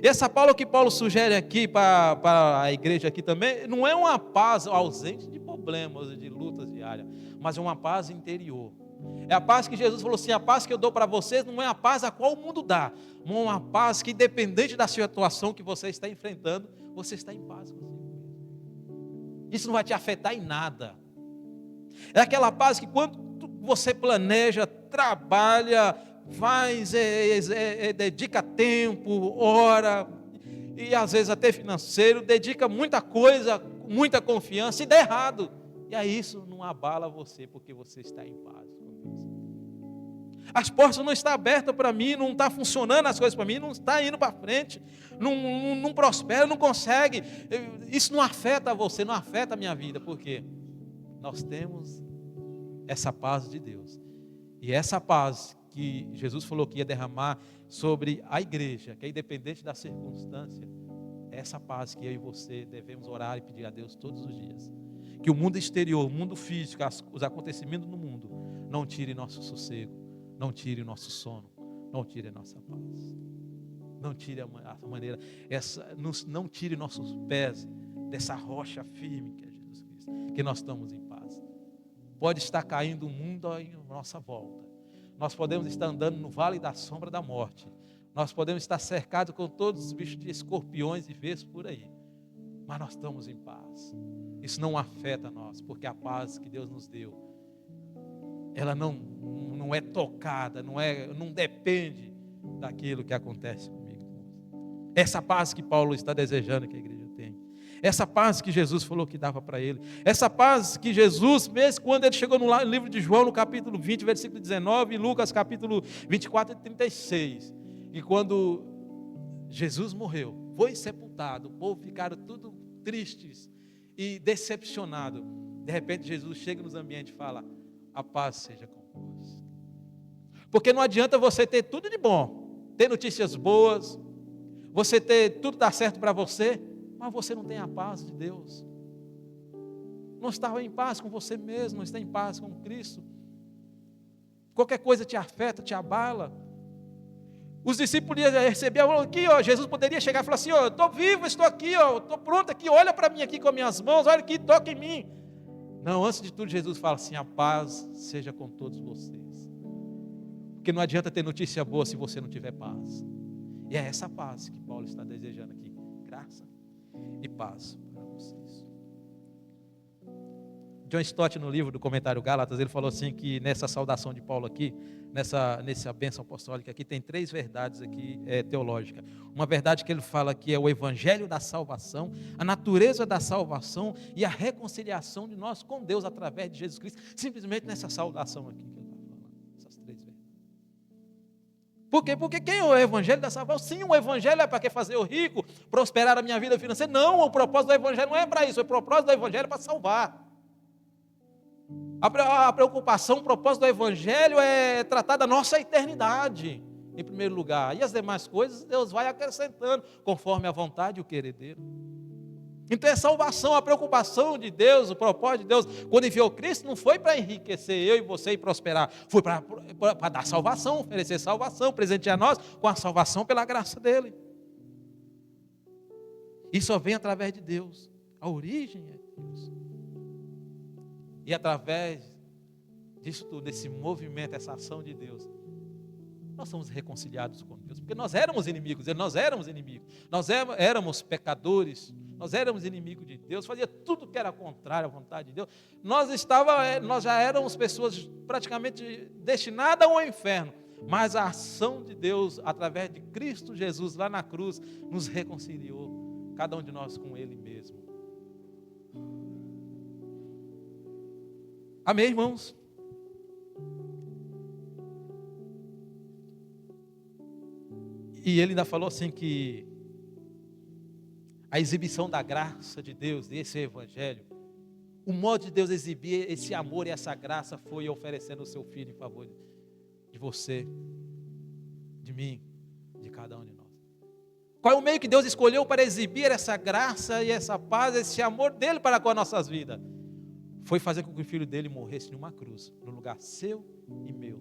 E essa Paulo que Paulo sugere aqui para a igreja aqui também, não é uma paz ausente de problemas e de lutas diárias, mas é uma paz interior. É a paz que Jesus falou assim, a paz que eu dou para vocês não é a paz a qual o mundo dá, mas uma paz que independente da situação que você está enfrentando, você está em paz consigo mesmo. Isso não vai te afetar em nada. É aquela paz que quando você planeja, trabalha, faz, dedica tempo, ora, e às vezes até financeiro, dedica muita coisa, muita confiança, e dá errado. E aí isso não abala você, porque você está em paz com Deus. As portas não estão abertas para mim, não está funcionando as coisas para mim, não está indo para frente, não prospera, não consegue. Isso não afeta você, não afeta a minha vida, porque nós temos essa paz de Deus. E essa paz que Jesus falou que ia derramar sobre a igreja, que é independente da circunstância, é essa paz que eu e você devemos orar e pedir a Deus todos os dias. Que o mundo exterior, o mundo físico, os acontecimentos no mundo, não tire nosso sossego, não tire o nosso sono, não tire a nossa paz. Não tire a maneira, não tire nossos pés dessa rocha firme que é Jesus Cristo, que nós estamos em paz. Pode estar caindo o mundo à nossa volta. Nós podemos estar andando no vale da sombra da morte. Nós podemos estar cercados com todos os bichos de escorpiões e vespas por aí. Mas nós estamos em paz. Isso não afeta nós, porque a paz que Deus nos deu, ela não é tocada, não depende daquilo que acontece comigo. Essa paz que Paulo está desejando que a igreja tenha. Essa paz que Jesus falou que dava para ele. Essa paz que Jesus, mesmo quando ele chegou no livro de João, no capítulo 20, versículo 19, e Lucas, capítulo 24 e 36. E quando Jesus morreu, foi sepultado, o povo ficaram tudo tristes e decepcionados. De repente Jesus chega nos ambientes e fala, a paz seja convosco. Porque não adianta você ter tudo de bom, ter notícias boas, você ter tudo dar certo para você, mas você não tem a paz de Deus. Não está em paz com você mesmo, não está em paz com Cristo. Qualquer coisa te afeta, te abala. Os discípulos iam receber aqui, ó, Jesus poderia chegar e falar assim, ó, eu estou vivo, estou aqui, ó, estou pronto aqui, olha para mim aqui com as minhas mãos, olha aqui, toca em mim. Não, antes de tudo Jesus fala assim, a paz seja com todos vocês. Porque não adianta ter notícia boa se você não tiver paz. E é essa paz que Paulo está desejando aqui. Graça e paz para vocês. John Stott, no livro do Comentário Gálatas, ele falou assim que nessa saudação de Paulo aqui, nessa bênção apostólica aqui, tem 3 verdades aqui teológicas. Uma verdade que ele fala que é o evangelho da salvação, a natureza da salvação e a reconciliação de nós com Deus através de Jesus Cristo, simplesmente nessa saudação aqui que ele está falando, essas 3 verdades. Por quê? Porque quem é o evangelho da salvação? Sim, o evangelho é para que fazer o rico, prosperar a minha vida financeira. Não, o propósito do evangelho não é para isso, o propósito do evangelho é para salvar. A preocupação, o propósito do evangelho é tratar da nossa eternidade, em primeiro lugar. E as demais coisas Deus vai acrescentando, conforme a vontade e o querer dele. Então é salvação, a preocupação de Deus, o propósito de Deus, quando enviou Cristo, não foi para enriquecer eu e você e prosperar, foi para dar salvação, oferecer salvação, presentear nós com a salvação pela graça dele. Isso só vem através de Deus, a origem é Deus. E através disso tudo, desse movimento, essa ação de Deus, nós somos reconciliados com Deus, porque nós éramos inimigos, nós éramos pecadores, nós éramos inimigos de Deus, fazia tudo que era contrário à vontade de Deus, nós já éramos pessoas praticamente destinadas ao inferno, mas a ação de Deus, através de Cristo Jesus lá na cruz, nos reconciliou, cada um de nós com Ele mesmo. Amém, irmãos? E ele ainda falou assim que a exibição da graça de Deus, desse evangelho, o modo de Deus exibir esse amor e essa graça foi oferecendo o seu Filho em favor de você, de mim, de cada um de nós. Qual é o meio que Deus escolheu para exibir essa graça e essa paz, esse amor dele para com as nossas vidas? Foi fazer com que o Filho dele morresse numa cruz, no lugar seu e meu.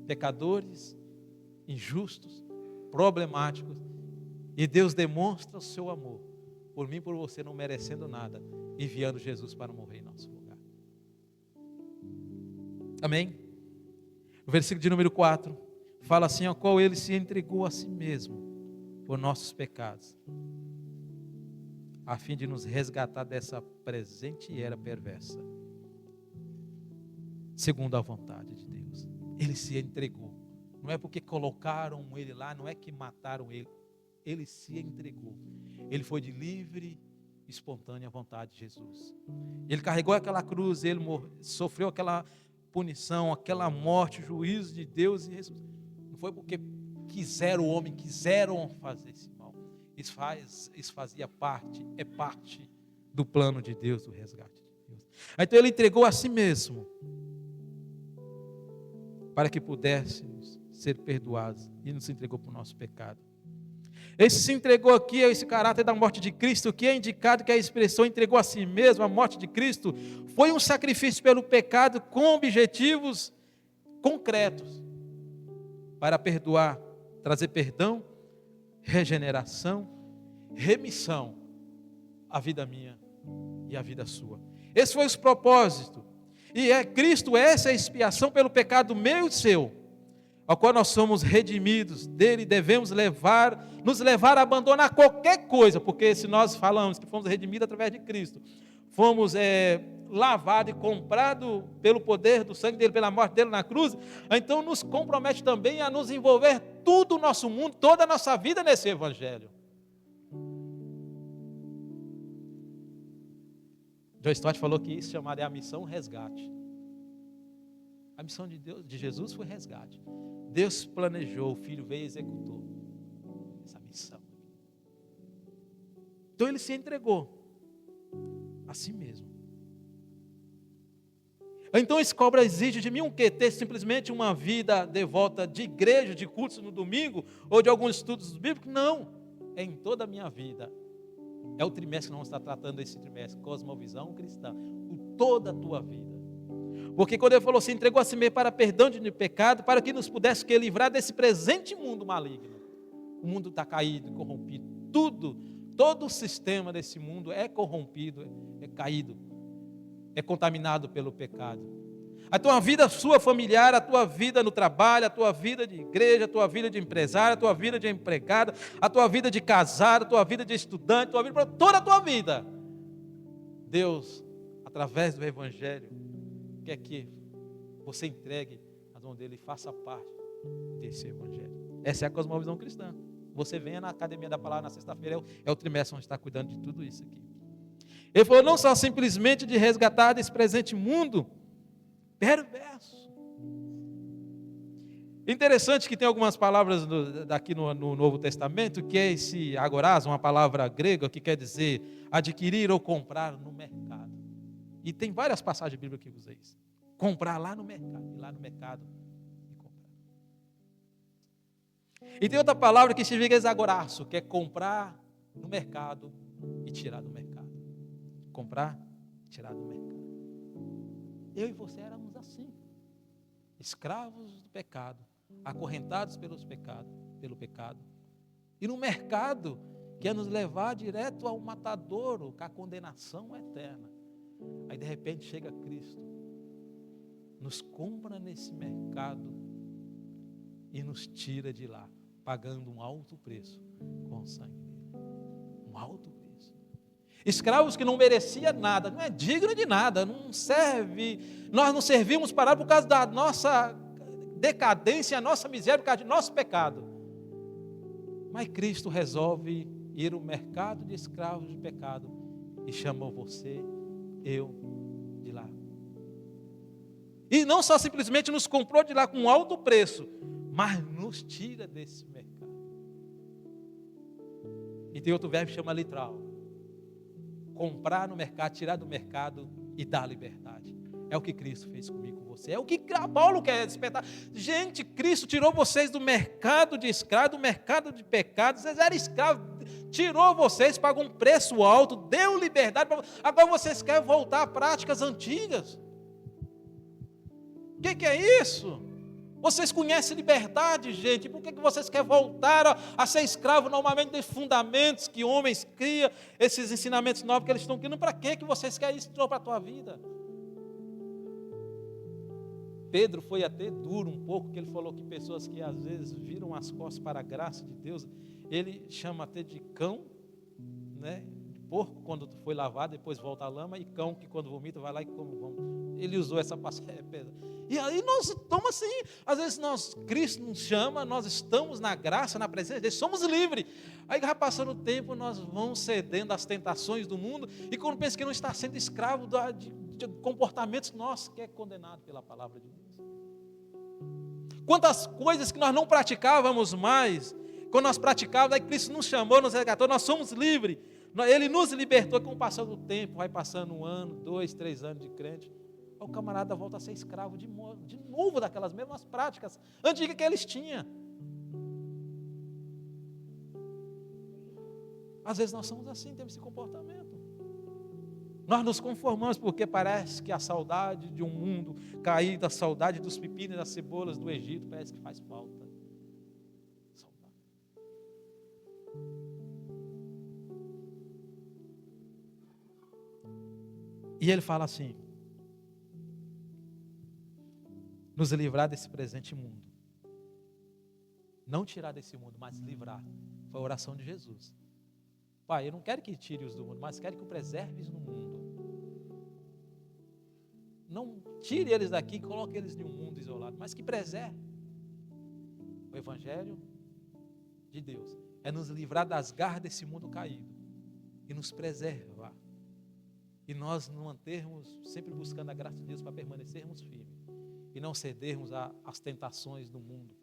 Pecadores, injustos, problemáticos, e Deus demonstra o seu amor por mim e por você, não merecendo nada, enviando Jesus para morrer em nosso lugar. Amém? O versículo de número 4 fala assim: ao qual ele se entregou a si mesmo por nossos pecados, a fim de nos resgatar dessa presente era perversa, segundo a vontade de Deus. Ele se entregou. Não é porque colocaram ele lá, não é que mataram ele. Ele se entregou. Ele foi de livre, espontânea vontade de Jesus. Ele carregou aquela cruz, ele sofreu aquela punição, aquela morte, o juízo de Deus. E não foi porque quiseram fazer esse mal. Isso fazia parte, é parte do plano de Deus, do resgate de Deus. Então ele entregou a si mesmo, para que pudéssemos ser perdoados, e nos entregou para o nosso pecado. Esse se entregou aqui, esse caráter da morte de Cristo, que é indicado que a expressão entregou a si mesmo, a morte de Cristo, foi um sacrifício pelo pecado com objetivos concretos, para perdoar, trazer perdão, regeneração, remissão à vida minha e à vida sua. Esse foi o propósito. E Cristo, essa é a expiação pelo pecado meu e seu, ao qual nós somos redimidos dele, devemos nos levar a abandonar qualquer coisa, porque se nós falamos que fomos redimidos através de Cristo, fomos lavados e comprados pelo poder do sangue dele, pela morte dele na cruz, então nos compromete também a nos envolver tudo o nosso mundo, toda a nossa vida nesse evangelho. John Stott falou que isso chamaria a missão resgate. A missão de Deus, de Jesus, foi resgate. Deus planejou, o Filho veio e executou essa missão. Então ele se entregou a si mesmo. Então esse cobra exige de mim um quê? Ter simplesmente uma vida devota de igreja, de cultos no domingo, ou de alguns estudos bíblicos? Não, é em toda a minha vida. É o trimestre que nós vamos estar tratando esse trimestre, cosmovisão cristã, toda a tua vida. Porque quando ele falou assim, entregou a si mesmo para perdão de pecado, para que nos pudesse livrar desse presente mundo maligno. O mundo está caído, corrompido, todo o sistema desse mundo é corrompido, é caído, é contaminado pelo pecado. A tua vida sua familiar, a tua vida no trabalho, a tua vida de igreja, a tua vida de empresário, a tua vida de empregado, a tua vida de casado, a tua vida de estudante, toda a tua vida. Deus, através do evangelho, quer que você entregue as mãos dele e faça parte desse evangelho. Essa é a cosmovisão cristã. Você venha na Academia da Palavra na sexta-feira, é o trimestre onde está cuidando de tudo isso aqui. Ele falou, não só simplesmente de resgatar desse presente mundo perverso. Interessante que tem algumas palavras daqui no Novo Testamento, que é esse agorás, uma palavra grega que quer dizer adquirir ou comprar no mercado. E tem várias passagens bíblicas que usam isso. Comprar lá no mercado, ir lá no mercado e comprar. E tem outra palavra que significa exagoraço, que é comprar no mercado e tirar do mercado. Comprar e tirar do mercado. Eu e você éramos assim, escravos do pecado, acorrentados pelo pecado. E no mercado quer nos levar direto ao matadouro, com a condenação eterna. Aí de repente chega Cristo nos compra nesse mercado e nos tira de lá, pagando um alto preço com o sangue dele. Um alto preço. Escravos que não merecia nada, não é digno de nada, não serve. Nós não servimos para por causa da nossa decadência, a nossa miséria, por causa do nosso pecado. Mas Cristo resolve ir ao mercado de escravos de pecado e chamou você, eu, de lá. E não só simplesmente nos comprou de lá com um alto preço, mas nos tira desse mercado. E tem outro verbo que chama literal. Comprar no mercado, tirar do mercado e dar liberdade. É o que Cristo fez comigo, com você. É o que Paulo quer despertar. Gente, Cristo tirou vocês do mercado de escravo, do mercado de pecado. Vocês eram escravos, tirou vocês, pagou um preço alto, deu liberdade. Agora vocês querem voltar a práticas antigas. O que é isso? Vocês conhecem liberdade, gente. Por que vocês querem voltar a ser escravo normalmente de fundamentos que homens criam, esses ensinamentos novos que eles estão criando? Para que vocês querem isso para a tua vida? Pedro foi até duro um pouco, que ele falou que pessoas que às vezes viram as costas para a graça de Deus, ele chama até de cão, né? De porco quando foi lavado, depois volta à lama, e cão que quando vomita vai lá e come. Ele usou essa passagem. E aí nós estamos assim, às vezes Cristo nos chama, nós estamos na graça, na presença dele, somos livres. Aí vai passando o tempo, nós vamos cedendo às tentações do mundo, e quando pensa que não está sendo escravo de comportamentos nossos, que é condenado pela palavra de Deus. Quantas coisas que nós não praticávamos mais, quando nós praticávamos, aí Cristo nos chamou, nos resgatou, nós somos livres. Ele nos libertou. Com o passar do tempo, vai passando 1 ano, 2, 3 anos de crente, o camarada volta a ser escravo de novo daquelas mesmas práticas antigas que eles tinham. Às vezes nós somos assim, temos esse comportamento. Nós nos conformamos porque parece que a saudade de um mundo caído, a saudade dos pepinos e das cebolas do Egito, parece que faz falta. Saudade. E ele fala assim: nos livrar desse presente mundo. Não tirar desse mundo, mas livrar. Foi a oração de Jesus. Pai, eu não quero que tire-os do mundo, mas quero que o preserves no mundo. Não tire eles daqui e coloque eles em um mundo isolado, mas que preserve. O Evangelho de Deus é nos livrar das garras desse mundo caído e nos preservar. E nós nos mantermos sempre buscando a graça de Deus para permanecermos firmes e não cedermos às tentações do mundo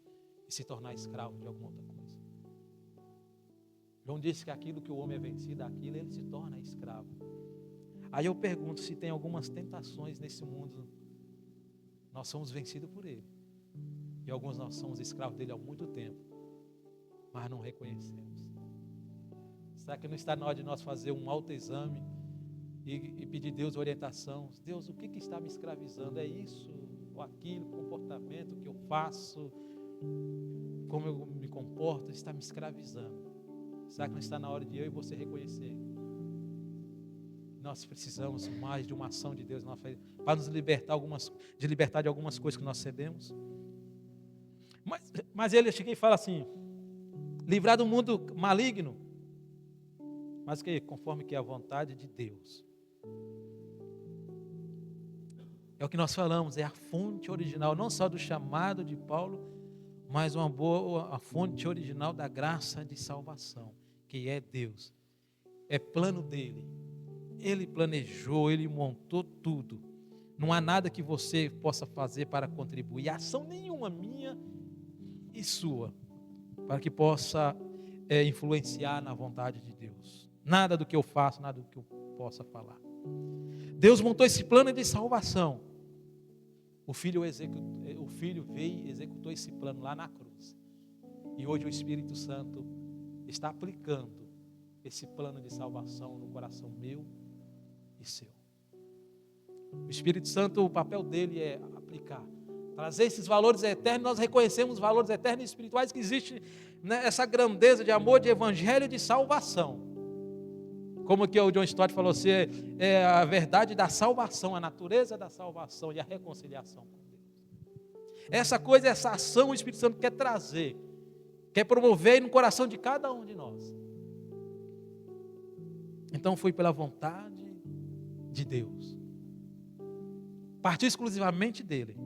e se tornar escravo de alguma outra coisa. João disse que aquilo que o homem é vencido, aquilo ele se torna escravo. Aí eu pergunto se tem algumas tentações nesse mundo, nós somos vencidos por ele. E alguns nós somos escravos dele há muito tempo, mas não reconhecemos. Será que não está na hora de nós fazer um autoexame e pedir a Deus orientação? Deus, o que está me escravizando? É isso ou aquilo, comportamento que eu faço, como eu me comporto, está me escravizando. Será que não está na hora de eu e você reconhecer? Nós precisamos mais de uma ação de Deus para nos libertar de algumas coisas que nós cedemos. Mas ele chega e fala assim: livrar do mundo maligno, mas que conforme que é a vontade de Deus. É o que nós falamos, é a fonte original, não só do chamado de Paulo, mas a fonte original da graça de salvação, que é Deus. É plano dele. Ele planejou, ele montou tudo. Não há nada que você possa fazer para contribuir, ação nenhuma minha e sua, para que possa influenciar na vontade de Deus. Nada do que eu faço, nada do que eu possa falar. Deus montou esse plano de salvação. O Filho veio e executou esse plano lá na cruz. E hoje o Espírito Santo está aplicando esse plano de salvação no coração meu e seu. O Espírito Santo, o papel dele é aplicar, trazer esses valores eternos. Nós reconhecemos os valores eternos e espirituais que existe, né, essa grandeza de amor, de evangelho, de salvação. Como que o John Stott falou, é a verdade da salvação, a natureza da salvação e a reconciliação com Deus. Essa coisa, essa ação, o Espírito Santo quer trazer, quer promover no coração de cada um de nós. Então foi pela vontade de Deus. Partiu exclusivamente dele.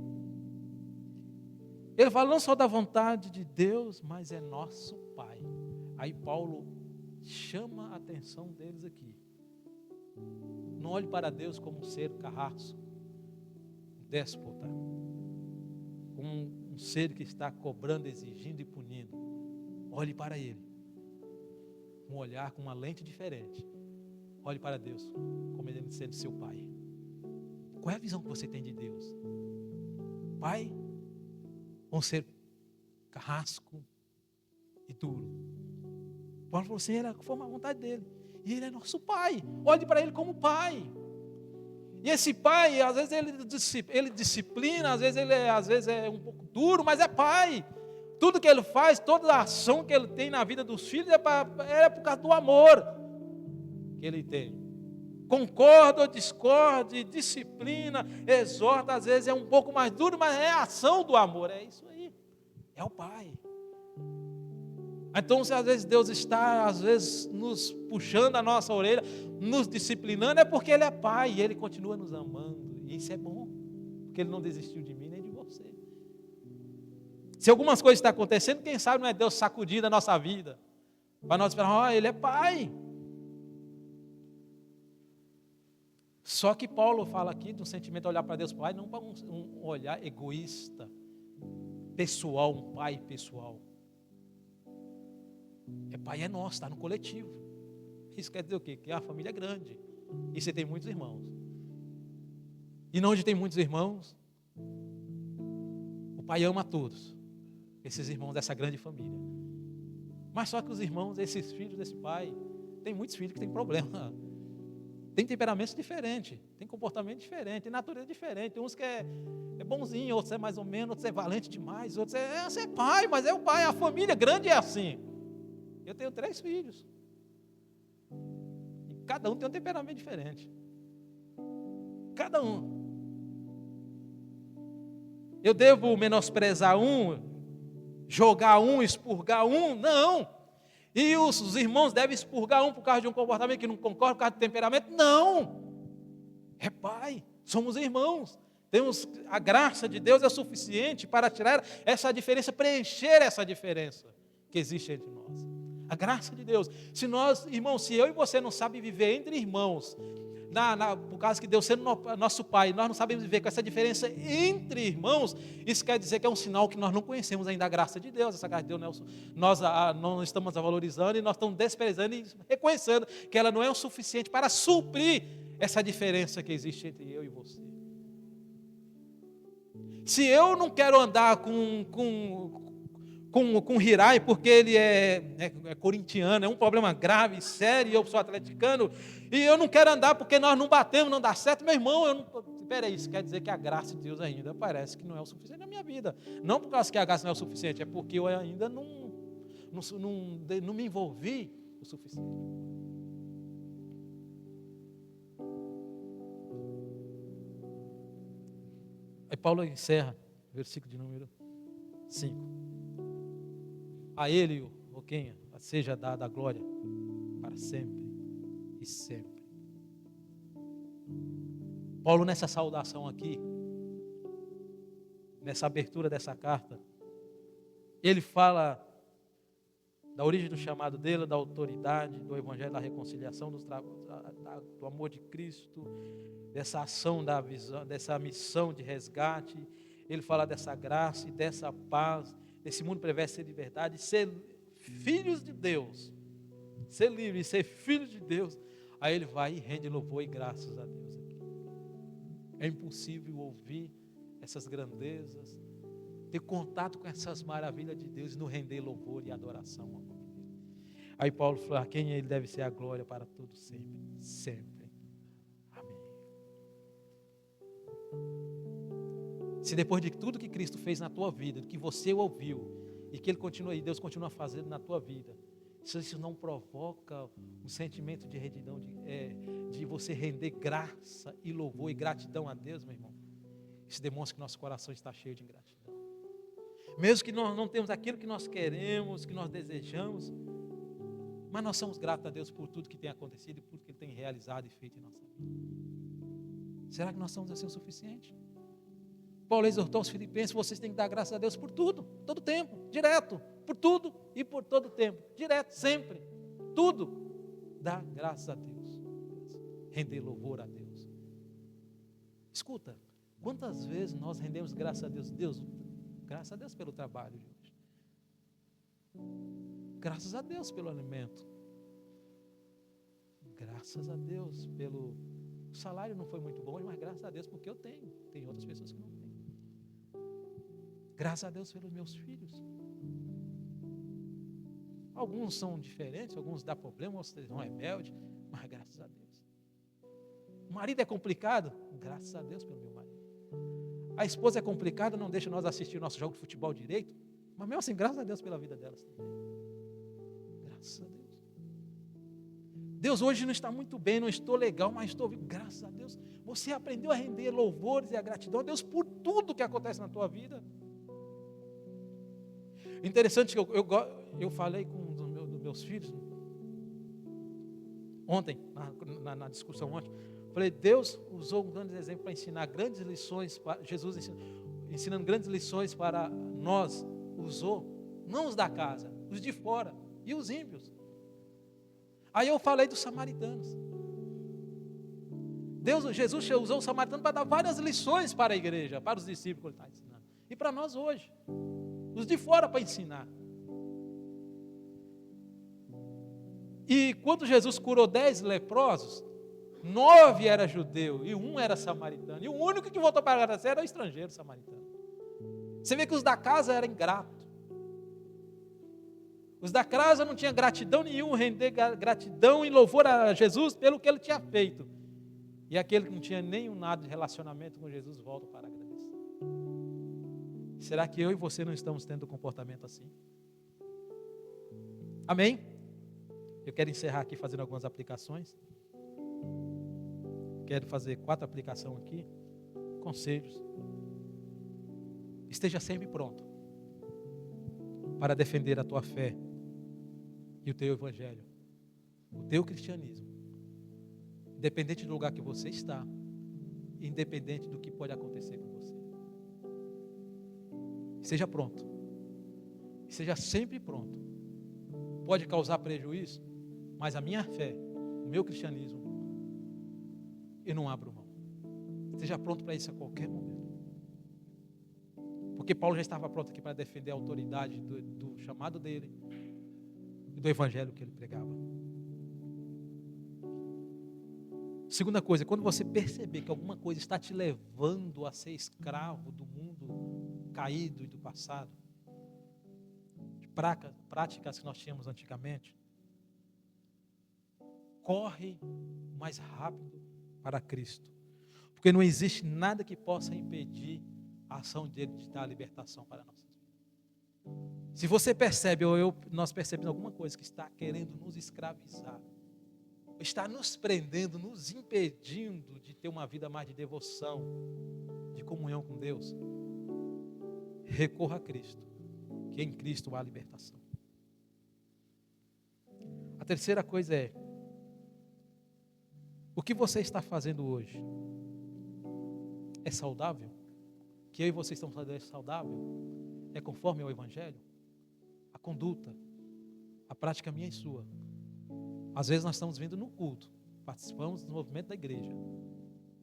Ele fala não só da vontade de Deus, mas é nosso Pai. Aí Paulo chama a atenção deles aqui. Não olhe para Deus como um ser carrasco, déspota, como um ser que está cobrando, exigindo e punindo. Olhe para Ele, com um olhar, com uma lente diferente. Olhe para Deus, como Ele sendo seu Pai. Qual é a visão que você tem de Deus? Pai, um ser carrasco e duro. Paulo falou assim, era conforme a vontade dele. E Ele é nosso Pai. Olhe para Ele como Pai. E esse Pai, às vezes ele disciplina, às vezes é um pouco duro, mas é Pai. Tudo que Ele faz, toda a ação que Ele tem na vida dos filhos é por causa do amor que Ele tem. Concorda ou discorde, disciplina, exorta, às vezes é um pouco mais duro, mas é a ação do amor, é isso aí. É o Pai. Então, se às vezes Deus está, às vezes, nos puxando a nossa orelha, nos disciplinando, é porque Ele é Pai e Ele continua nos amando. E isso é bom, porque Ele não desistiu de mim nem de você. Se algumas coisas estão acontecendo, quem sabe não é Deus sacudindo a nossa vida, para nós esperar, Ele é Pai. Só que Paulo fala aqui de um sentimento de olhar para Deus Pai, não para um olhar egoísta, pessoal, um pai pessoal. Pai é nosso, está no coletivo. Isso quer dizer o quê? Que a família é grande. E você tem muitos irmãos. E não onde tem muitos irmãos, o Pai ama a todos. Esses irmãos dessa grande família. Mas só que os irmãos, esses filhos desse pai, tem muitos filhos que têm problema. Tem temperamentos diferentes, tem comportamento diferente, tem natureza diferente. Tem uns que é bonzinho, outros é mais ou menos, outros é valente demais, outros é pai, mas é o pai, a família grande é assim. Eu tenho 3 filhos. E cada um tem um temperamento diferente. Cada um. Eu devo menosprezar um, jogar um, expurgar um? Não. E os irmãos devem expurgar um por causa de um comportamento que não concorda, por causa do temperamento? Não. É pai, somos irmãos. Temos a graça de Deus é suficiente para tirar essa diferença, preencher essa diferença que existe entre nós. A graça de Deus. Se nós, irmãos, se eu e você não sabem viver entre irmãos, por causa que Deus sendo nosso Pai, nós não sabemos viver com essa diferença entre irmãos, isso quer dizer que é um sinal que nós não conhecemos ainda a graça de Deus. Essa graça de Deus nós não estamos a valorizando e nós estamos desprezando e reconhecendo que ela não é o suficiente para suprir essa diferença que existe entre eu e você. Se eu não quero andar com Hirai, porque ele é corintiano, é um problema grave, sério, e eu sou atleticano, e eu não quero andar porque nós não batemos, não dá certo, meu irmão, peraí, isso quer dizer que a graça de Deus ainda parece que não é o suficiente na minha vida. Não por causa que a graça não é o suficiente, é porque eu ainda não me envolvi o suficiente. Aí Paulo encerra, versículo de número 5. A Ele, ou quem, seja dada a glória para sempre e sempre. Paulo, nessa saudação aqui, nessa abertura dessa carta, ele fala da origem do chamado dele, da autoridade, do evangelho da reconciliação, do amor de Cristo, dessa ação, da visão, dessa missão de resgate. Ele fala dessa graça e dessa paz, desse mundo perverso ser de verdade, ser filhos de Deus, ser livre, ser filhos de Deus. Aí ele vai e rende louvor e graças a Deus aqui. É impossível ouvir essas grandezas, ter contato com essas maravilhas de Deus e não render louvor e adoração ao nome dele. Aí Paulo fala, a quem ele deve ser a glória para todos sempre, sempre. Amém. Se depois de tudo que Cristo fez na tua vida, do que você ouviu, e que Ele continua aí, Deus continua fazendo na tua vida, se isso não provoca um sentimento de retidão, de você render graça e louvor e gratidão a Deus, meu irmão, isso demonstra que nosso coração está cheio de ingratidão. Mesmo que nós não temos aquilo que nós queremos, que nós desejamos, mas nós somos gratos a Deus por tudo que tem acontecido e por tudo que Ele tem realizado e feito em nossa vida. Será que nós somos assim o suficiente? Paulo exortou os filipenses: vocês têm que dar graças a Deus por tudo, todo tempo, direto, por tudo e por todo tempo, direto, sempre, tudo. Dá graças a Deus, render louvor a Deus. Escuta, quantas vezes nós rendemos graças a Deus? Deus, graças a Deus pelo trabalho de hoje. Graças a Deus pelo alimento. Graças a Deus pelo... O salário não foi muito bom, mas graças a Deus porque eu tenho. Tem outras pessoas que não têm. Graças a Deus pelos meus filhos. Alguns são diferentes, alguns dá problema, outros são rebeldes, mas graças a Deus. O marido é complicado, graças a Deus pelo meu marido. A esposa é complicada, não deixa nós assistir o nosso jogo de futebol direito, mas mesmo assim, graças a Deus pela vida delas também. Graças a Deus. Deus, hoje não está muito bem, não estou legal, mas estou vivo. Graças a Deus. Você aprendeu a render louvores e a gratidão a Deus por tudo que acontece na tua vida. Interessante que eu falei com um dos meus filhos ontem, na discussão ontem. Falei, Deus usou um grande exemplo para ensinar grandes lições. Jesus ensinando grandes lições para nós. Usou, não os da casa, os de fora e os ímpios. Aí eu falei dos samaritanos. Jesus usou o samaritano para dar várias lições para a igreja, para os discípulos que ele está ensinando. E para nós hoje. Os de fora para ensinar. E quando Jesus curou 10 leprosos, 9 era judeu e 1 era samaritano. E o único que voltou para agradecer era o estrangeiro samaritano. Você vê que os da casa eram ingratos. Os da casa não tinham gratidão nenhuma, render gratidão e louvor a Jesus pelo que ele tinha feito. E aquele que não tinha nenhum nada de relacionamento com Jesus volta para agradecer. Será que eu e você não estamos tendo um comportamento assim? Amém? Eu quero encerrar aqui fazendo algumas aplicações. Quero fazer 4 aplicações aqui. Conselhos. Esteja sempre pronto para defender a tua fé e o teu evangelho, o teu cristianismo, independente do lugar que você está, independente do que pode acontecer com você. Seja pronto, seja sempre pronto. Pode causar prejuízo, mas a minha fé, o meu cristianismo, eu não abro mão. Esteja pronto para isso a qualquer momento. Porque Paulo já estava pronto aqui para defender a autoridade do chamado dele e do evangelho que ele pregava. Segunda coisa, quando você perceber que alguma coisa está te levando a ser escravo do mundo caído e do passado, de práticas que nós tínhamos antigamente, corre mais rápido para Cristo. Porque não existe nada que possa impedir a ação dele de dar a libertação para nós. Se você percebe, ou nós percebemos alguma coisa que está querendo nos escravizar, está nos prendendo, nos impedindo de ter uma vida mais de devoção, de comunhão com Deus, recorra a Cristo, que em Cristo há libertação. A terceira coisa é, o que você está fazendo hoje é saudável? O que eu e você estamos fazendo é saudável? É conforme ao Evangelho? A conduta, a prática minha e sua. Às vezes nós estamos vindo no culto, participamos do movimento da igreja,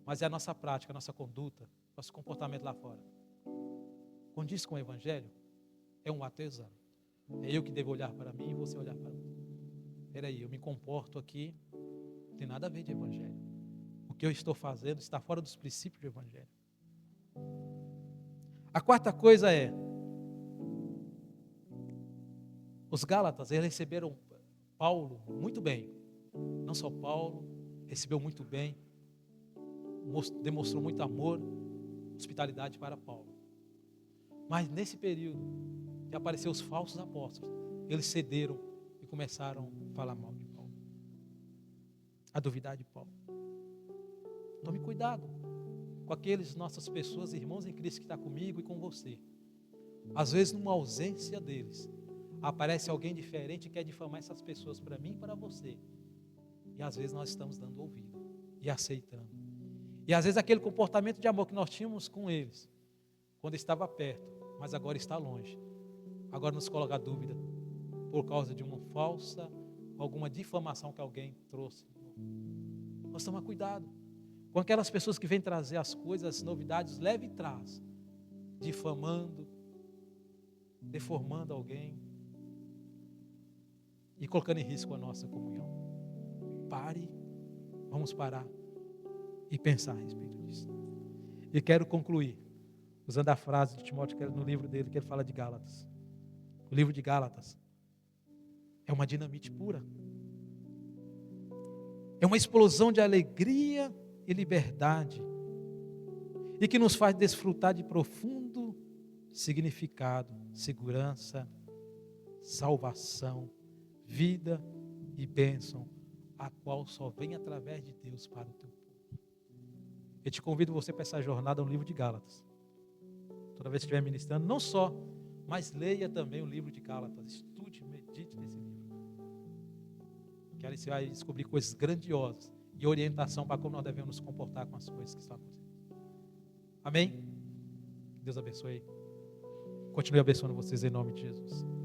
mas é a nossa prática, a nossa conduta, nosso comportamento lá fora condiz com o Evangelho? É um ato exame. É eu que devo olhar para mim e você olhar para mim. Peraí, eu me comporto aqui, não tem nada a ver de Evangelho. O que eu estou fazendo está fora dos princípios do Evangelho. A quarta coisa é, os Gálatas, eles receberam Paulo muito bem. Não só Paulo, recebeu muito bem, demonstrou muito amor, hospitalidade para Paulo. Mas nesse período que apareceram os falsos apóstolos, eles cederam e começaram a falar mal de Paulo, a duvidar de Paulo. Tome cuidado com aqueles nossas pessoas, irmãos em Cristo que estão comigo e com você. Às vezes, numa ausência deles, aparece alguém diferente e quer difamar essas pessoas para mim e para você. E às vezes nós estamos dando ouvido e aceitando. E às vezes aquele comportamento de amor que nós tínhamos com eles, quando estava perto, mas agora está longe, agora nos coloca dúvida por causa de uma falsa, alguma difamação que alguém trouxe. Nós tomamos cuidado com aquelas pessoas que vêm trazer as coisas, as novidades, leve e traz, difamando, deformando alguém e colocando em risco a nossa comunhão. Pare, vamos parar e pensar a respeito disso. E quero concluir usando a frase de Timóteo no livro dele, que ele fala de Gálatas. O livro de Gálatas é uma dinamite pura. É uma explosão de alegria e liberdade, e que nos faz desfrutar de profundo significado, segurança, salvação, vida e bênção, a qual só vem através de Deus para o teu povo. Eu te convido você para essa jornada no livro de Gálatas. Toda vez que estiver ministrando, não só, mas leia também o livro de Gálatas. Estude, medite nesse livro. Que ali você vai descobrir coisas grandiosas e orientação para como nós devemos nos comportar com as coisas que estão acontecendo. Amém? Deus abençoe. Continue abençoando vocês em nome de Jesus.